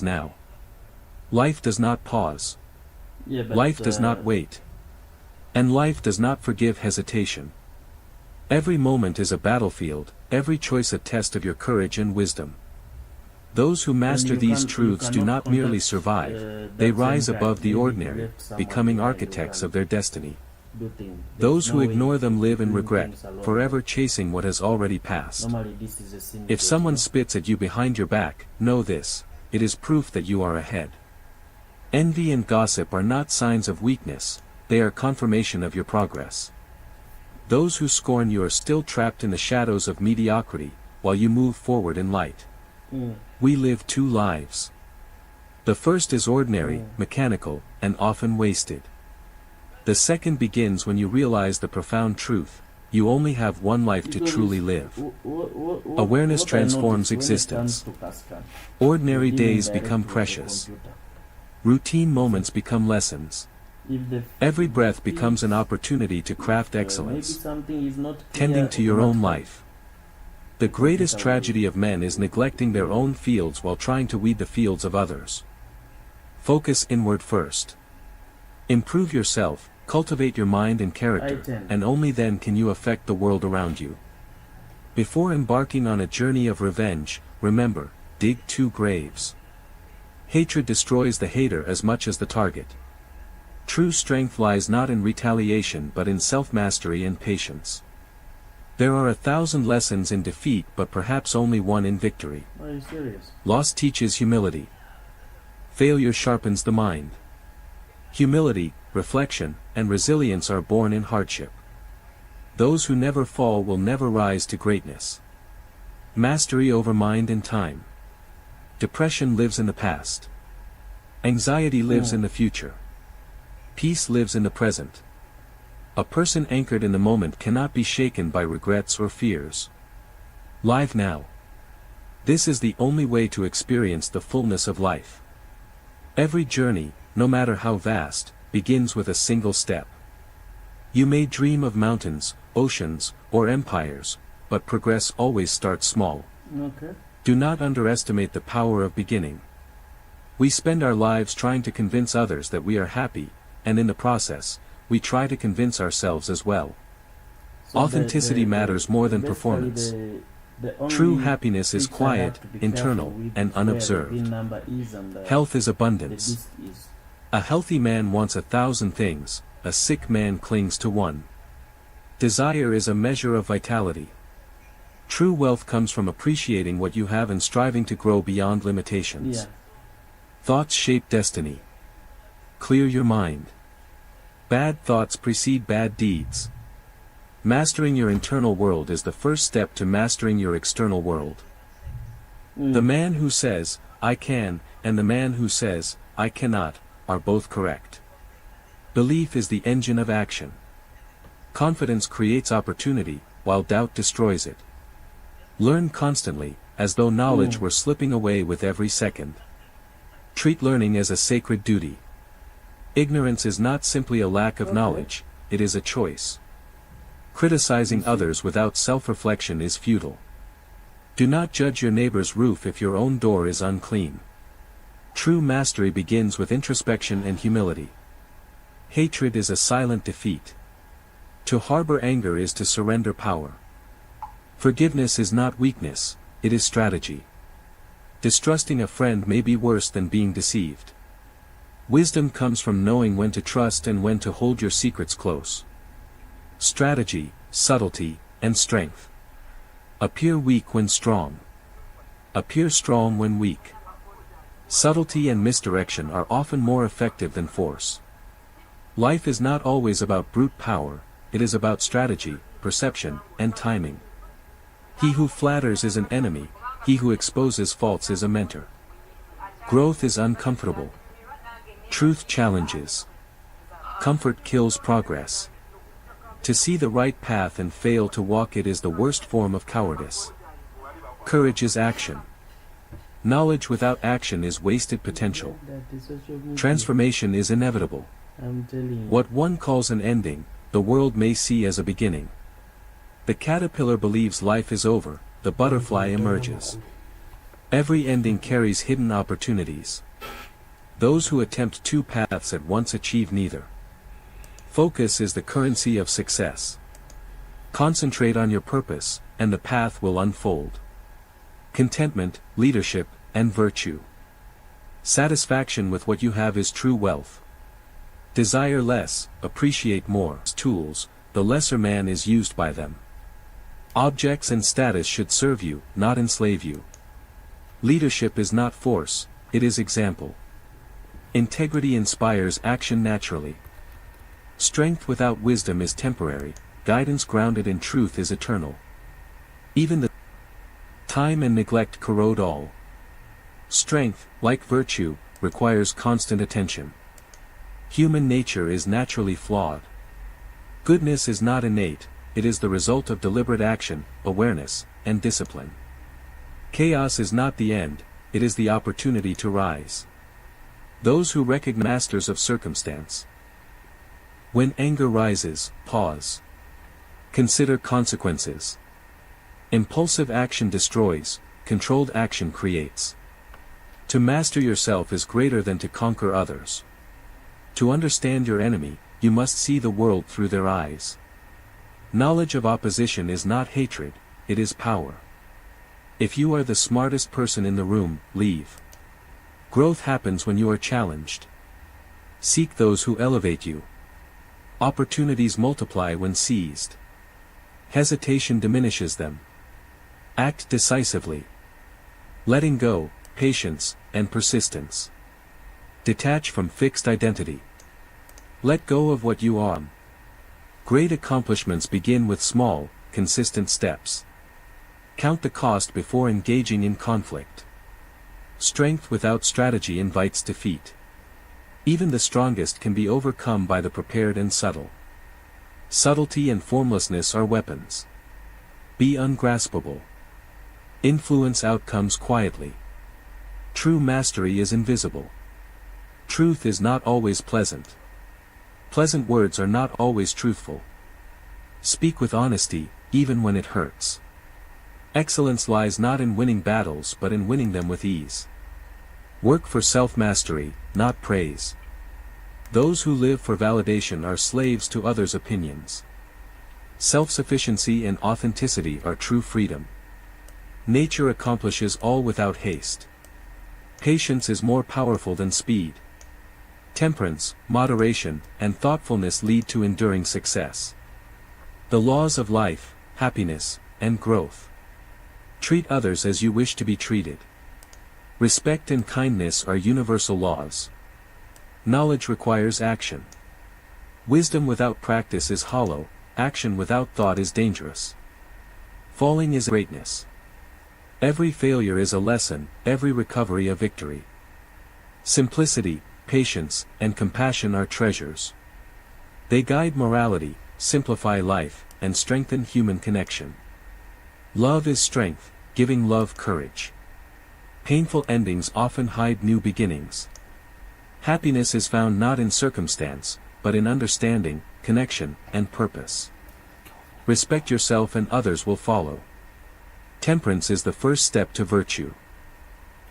now. Life does not pause. Yeah, but Life does not wait. And life does not forgive hesitation. Every moment is a battlefield, every choice a test of your courage and wisdom. Those who master these truths do not merely survive, they rise above the ordinary, becoming architects of their destiny. Those who ignore them live in regret, forever chasing what has already passed. If someone spits at you behind your back, know this: it is proof that you are ahead. Envy and gossip are not signs of weakness, they are confirmation of your progress. Those who scorn you are still trapped in the shadows of mediocrity, while you move forward in light. We live two lives. The first is ordinary, mechanical, and often wasted. The second begins when you realize the profound truth: you only have one life to truly live. Awareness transforms existence. Ordinary days become precious. Routine moments become lessons. Every breath becomes an opportunity to craft excellence. Tending to your own life. The greatest tragedy of men is neglecting their own fields while trying to weed the fields of others. Focus inward first. Improve yourself, cultivate your mind and character, and only then can you affect the world around you. Before embarking on a journey of revenge, remember, dig 2 graves. Hatred destroys the hater as much as the target. True strength lies not in retaliation but in self-mastery and patience. There are 1,000 lessons in defeat but perhaps only one in victory. Are you serious? Loss teaches humility. Failure sharpens the mind. Humility, reflection, and resilience are born in hardship. Those who never fall will never rise to greatness. Mastery over mind and time. Depression lives in the past. Anxiety lives in the future. Peace lives in the present. A person anchored in the moment cannot be shaken by regrets or fears. Live now. This is the only way to experience the fullness of life. Every journey, no matter how vast, begins with a single step. You may dream of mountains, oceans, or empires, but progress always starts small. Okay. Do not underestimate the power of beginning. We spend our lives trying to convince others that we are happy, and in the process, we try to convince ourselves as well. So Authenticity matters more than basically performance. the only True happiness is feature I quiet, have to be internal, careful with and is where the unobserved. pin number is and the Health is abundance. list is. A healthy man wants 1,000 things, a sick man clings to one. Desire is a measure of vitality. True wealth comes from appreciating what you have and striving to grow beyond limitations. Yeah. Thoughts shape destiny. Clear your mind. Bad thoughts precede bad deeds. Mastering your internal world is the first step to mastering your external world. The man who says, "I can," and the man who says, "I cannot," are both correct. Belief is the engine of action. Confidence creates opportunity, while doubt destroys it. Learn constantly, as though knowledge were slipping away with every second. Treat learning as a sacred duty. Ignorance is not simply a lack of knowledge, it is a choice. Criticizing others without self-reflection is futile. Do not judge your neighbor's roof if your own door is unclean. True mastery begins with introspection and humility. Hatred is a silent defeat. To harbor anger is to surrender power. Forgiveness is not weakness, it is strategy. Distrusting a friend may be worse than being deceived. Wisdom comes from knowing when to trust and when to hold your secrets close. Strategy, subtlety, and strength. Appear weak when strong. Appear strong when weak. Subtlety and misdirection are often more effective than force. Life is not always about brute power, it is about strategy, perception, and timing. He who flatters is an enemy, he who exposes faults is a mentor. Growth is uncomfortable. Truth challenges. Comfort kills progress. To see the right path and fail to walk it is the worst form of cowardice. Courage is action. Knowledge without action is wasted potential. Transformation is inevitable. I'm telling you. What one calls an ending, the world may see as a beginning. The caterpillar believes life is over, the butterfly emerges. Every ending carries hidden opportunities. Those who attempt two paths at once achieve neither. Focus is the currency of success. Concentrate on your purpose, and the path will unfold. Contentment, leadership, and virtue. Satisfaction with what you have is true wealth. Desire less, appreciate more. Tools, the lesser man is used by them. Objects and status should serve you, not enslave you. Leadership is not force, it is example. Integrity inspires action naturally. Strength without wisdom is temporary, guidance grounded in truth is eternal. Even the time and neglect corrode all. Strength, like virtue, requires constant attention. Human nature is naturally flawed. Goodness is not innate, it is the result of deliberate action, awareness, and discipline. Chaos is not the end, it is the opportunity to rise. Those who recognize masters of circumstance. When anger rises, pause. Consider consequences. Impulsive action destroys, controlled action creates. To master yourself is greater than to conquer others. To understand your enemy, you must see the world through their eyes. Knowledge of opposition is not hatred, it is power. If you are the smartest person in the room, leave. Growth happens when you are challenged. Seek those who elevate you. Opportunities multiply when seized. Hesitation diminishes them. Act decisively. Letting go, patience, and persistence. Detach from fixed identity. Let go of what you are. Great accomplishments begin with small, consistent steps. Count the cost before engaging in conflict. Strength without strategy invites defeat. Even the strongest can be overcome by the prepared and subtle. Subtlety and formlessness are weapons. Be ungraspable. Influence outcomes quietly. True mastery is invisible. Truth is not always pleasant. Pleasant words are not always truthful. Speak with honesty, even when it hurts. Excellence lies not in winning battles but in winning them with ease. Work for self-mastery, not praise. Those who live for validation are slaves to others' opinions. Self-sufficiency and authenticity are true freedom. Nature accomplishes all without haste. Patience is more powerful than speed. Temperance, moderation, and thoughtfulness lead to enduring success. The laws of life, happiness, and growth. Treat others as you wish to be treated. Respect and kindness are universal laws. Knowledge requires action. Wisdom without practice is hollow, action without thought is dangerous. Falling is greatness. Every failure is a lesson, every recovery a victory. Simplicity, patience, and compassion are treasures. They guide morality, simplify life, and strengthen human connection. Love is strength, giving love courage. Painful endings often hide new beginnings. Happiness is found not in circumstance, but in understanding, connection, and purpose. Respect yourself and others will follow. Temperance is the first step to virtue.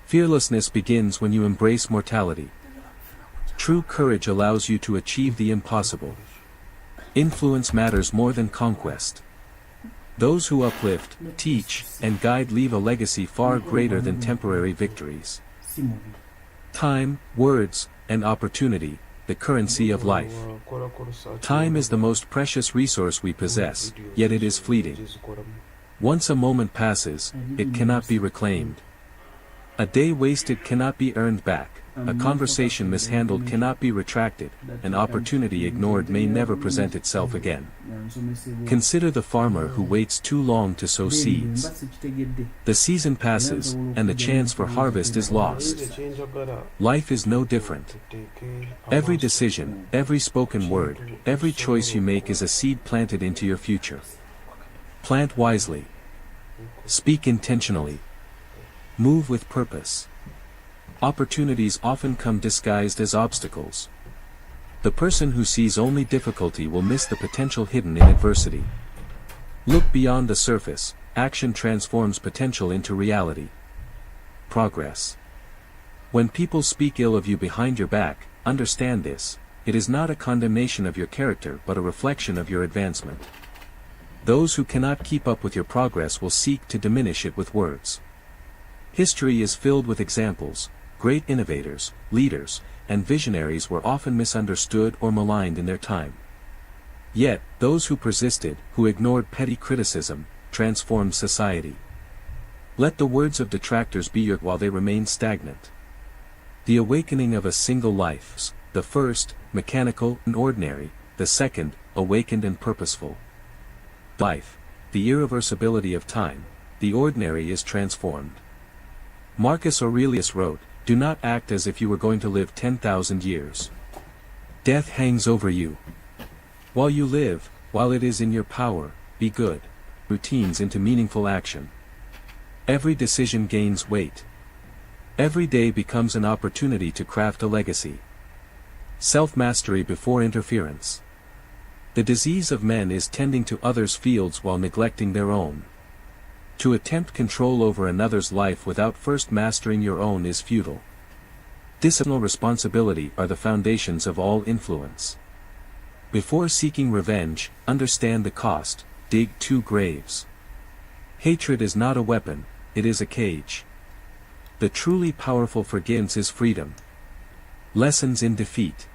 Fearlessness begins when you embrace mortality. True courage allows you to achieve the impossible. Influence matters more than conquest. Those who uplift, teach, and guide leave a legacy far greater than temporary victories. Time, words, and opportunity, the currency of life. Time is the most precious resource we possess, yet it is fleeting. Once a moment passes, it cannot be reclaimed. A day wasted cannot be earned back. A conversation mishandled cannot be retracted, an opportunity ignored may never present itself again. Consider the farmer who waits too long to sow seeds. The season passes, and the chance for harvest is lost. Life is no different. Every decision, every spoken word, every choice you make is a seed planted into your future. Plant wisely. Speak intentionally. Move with purpose. Opportunities often come disguised as obstacles. The person who sees only difficulty will miss the potential hidden in adversity. Look beyond the surface, action transforms potential into reality. progress. When people speak ill of you behind your back, understand this: it is not a condemnation of your character but a reflection of your advancement. Those who cannot keep up with your progress will seek to diminish it with words. History is filled with examples. Great innovators, leaders, and visionaries were often misunderstood or maligned in their time. Yet, those who persisted, who ignored petty criticism, transformed society. Let the words of detractors be your while they remain stagnant. The awakening of a single life: the first, mechanical and ordinary; the second, awakened and purposeful. Life, the irreversibility of time; the ordinary is transformed. Marcus Aurelius wrote, "Do not act as if you were going to live 10,000 years. Death hangs over you. While you live, while it is in your power, be good." Routines into meaningful action. Every decision gains weight. Every day becomes an opportunity to craft a legacy. Self-mastery before interference. The disease of men is tending to others' fields while neglecting their own. To attempt control over another's life without first mastering your own is futile. Discipline and responsibility are the foundations of all influence. Before seeking revenge, understand the cost: dig 2 graves. Hatred is not a weapon, it is a cage. The truly powerful forgiveness is freedom. Lessons in defeat.